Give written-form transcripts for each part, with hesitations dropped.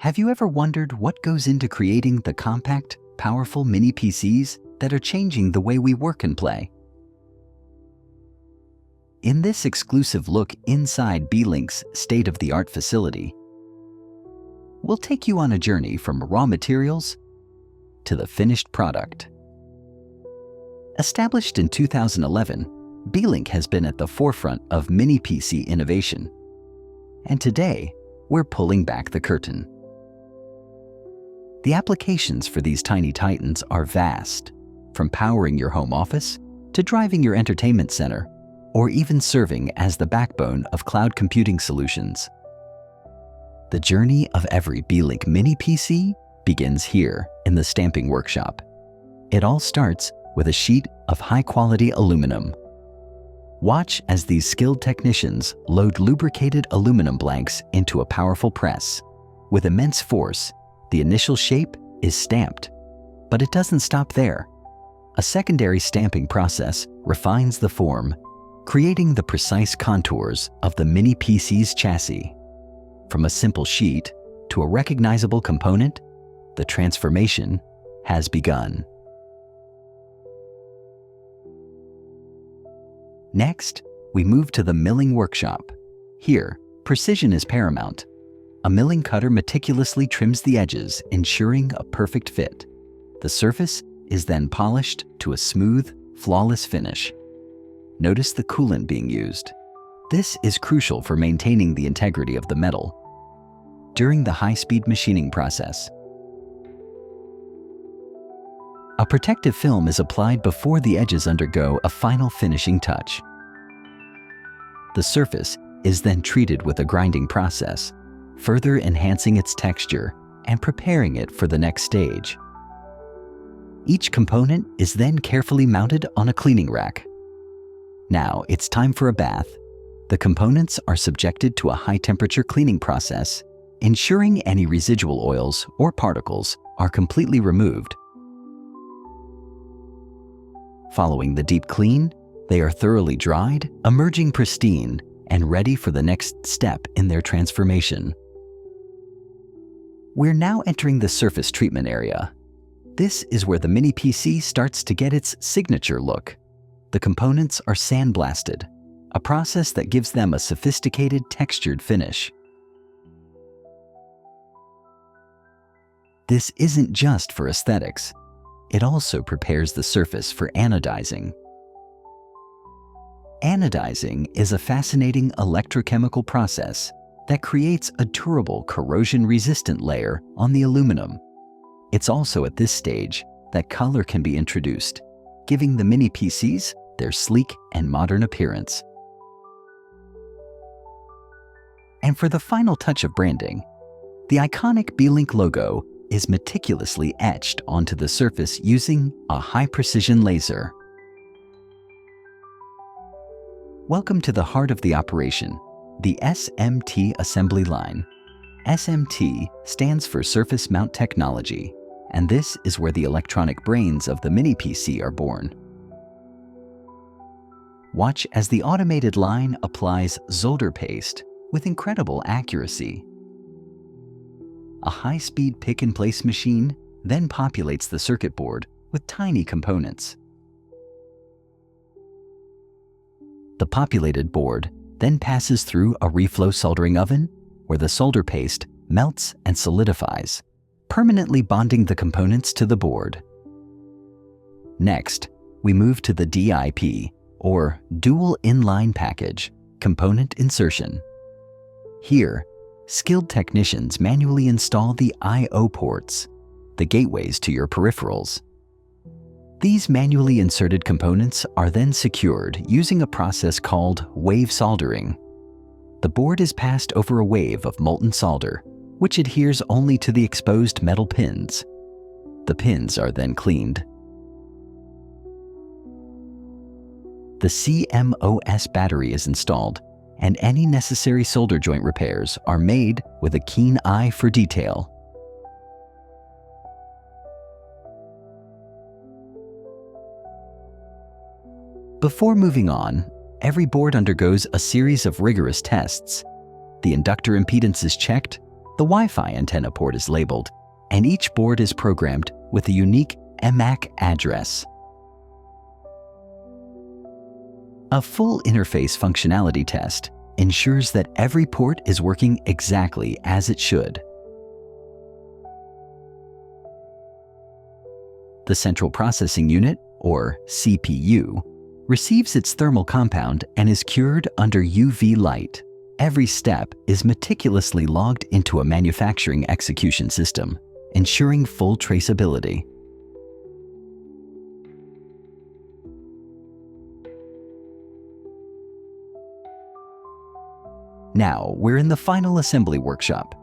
Have you ever wondered what goes into creating the compact, powerful mini PCs that are changing the way we work and play? In this exclusive look inside Beelink's state-of-the-art facility, we'll take you on a journey from raw materials to the finished product. Established in 2011, Beelink has been at the forefront of mini PC innovation. And today, we're pulling back the curtain. The applications for these tiny titans are vast, from powering your home office to driving your entertainment center, or even serving as the backbone of cloud computing solutions. The journey of every Beelink mini PC begins here in the stamping workshop. It all starts with a sheet of high-quality aluminum. Watch as these skilled technicians load lubricated aluminum blanks into a powerful press. With immense force, the initial shape is stamped, but it doesn't stop there. A secondary stamping process refines the form, creating the precise contours of the mini PC's chassis. From a simple sheet to a recognizable component, the transformation has begun. Next, we move to the milling workshop. Here, precision is paramount. A milling cutter meticulously trims the edges, ensuring a perfect fit. The surface is then polished to a smooth, flawless finish. Notice the coolant being used. This is crucial for maintaining the integrity of the metal during the high-speed machining process. A protective film is applied before the edges undergo a final finishing touch. The surface is then treated with a grinding process, further enhancing its texture and preparing it for the next stage. Each component is then carefully mounted on a cleaning rack. Now it's time for a bath. The components are subjected to a high-temperature cleaning process, ensuring any residual oils or particles are completely removed. Following the deep clean, they are thoroughly dried, emerging pristine and ready for the next step in their transformation. We're now entering the surface treatment area. This is where the mini PC starts to get its signature look. The components are sandblasted, a process that gives them a sophisticated textured finish. This isn't just for aesthetics. It also prepares the surface for anodizing. Anodizing is a fascinating electrochemical process that creates a durable, corrosion-resistant layer on the aluminum. It's also at this stage that color can be introduced, giving the mini PCs their sleek and modern appearance. And for the final touch of branding, the iconic Beelink logo is meticulously etched onto the surface using a high-precision laser. Welcome to the heart of the operation, the SMT assembly line. SMT stands for Surface Mount Technology, and this is where the electronic brains of the mini PC are born. Watch as the automated line applies solder paste with incredible accuracy. A high-speed pick-and-place machine then populates the circuit board with tiny components. The populated board then passes through a reflow soldering oven where the solder paste melts and solidifies, permanently bonding the components to the board. Next, we move to the DIP, or Dual Inline Package, component insertion. Here, skilled technicians manually install the I/O ports, the gateways to your peripherals. These manually inserted components are then secured using a process called wave soldering. The board is passed over a wave of molten solder, which adheres only to the exposed metal pins. The pins are then cleaned. The CMOS battery is installed, and any necessary solder joint repairs are made with a keen eye for detail. Before moving on, every board undergoes a series of rigorous tests. The inductor impedance is checked, The Wi-Fi antenna port is labeled, and each board is programmed with a unique MAC address. A full interface functionality test ensures that every port is working exactly as it should. The Central Processing Unit, or CPU, receives its thermal compound and is cured under UV light. Every step is meticulously logged into a manufacturing execution system, ensuring full traceability. Now, we're in the final assembly workshop.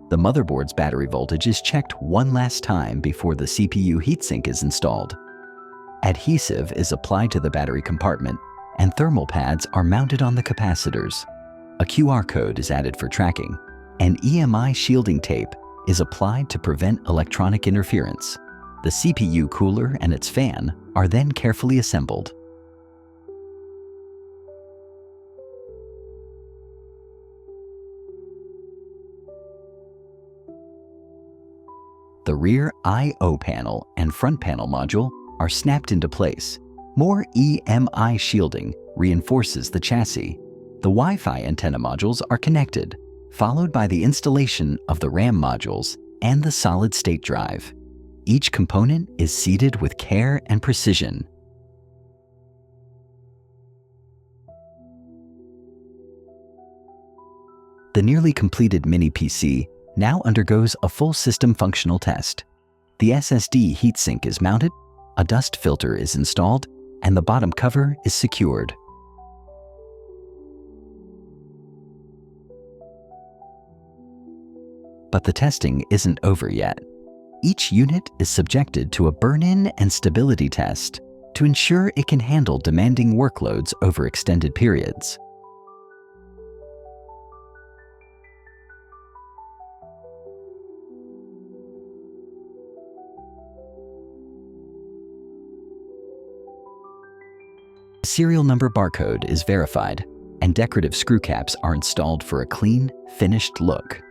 The motherboard's battery voltage is checked one last time before the CPU heatsink is installed. Adhesive is applied to the battery compartment, and thermal pads are mounted on the capacitors. A QR code is added for tracking, and EMI shielding tape is applied to prevent electronic interference. The CPU cooler and its fan are then carefully assembled. The rear I/O panel and front panel module are snapped into place. More EMI shielding reinforces the chassis. The Wi-Fi antenna modules are connected, followed by the installation of the RAM modules and the solid-state drive. Each component is seated with care and precision. The nearly completed mini PC now undergoes a full system functional test. The SSD heatsink is mounted, a dust filter is installed, and the bottom cover is secured. But the testing isn't over yet. Each unit is subjected to a burn-in and stability test to ensure it can handle demanding workloads over extended periods. The serial number barcode is verified, and decorative screw caps are installed for a clean, finished look.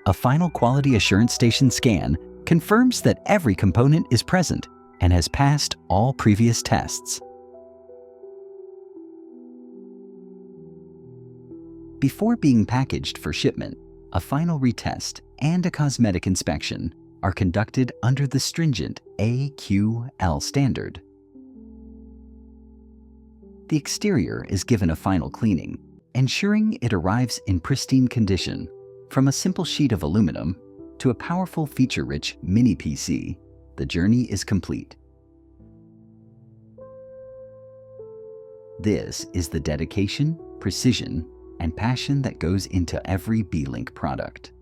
A final quality assurance station scan confirms that every component is present and has passed all previous tests. Before being packaged for shipment, a final retest and a cosmetic inspection are conducted under the stringent AQL standard. The exterior is given a final cleaning, ensuring it arrives in pristine condition. From a simple sheet of aluminum to a powerful feature-rich mini PC, the journey is complete. This is the dedication, precision, and passion that goes into every Beelink product.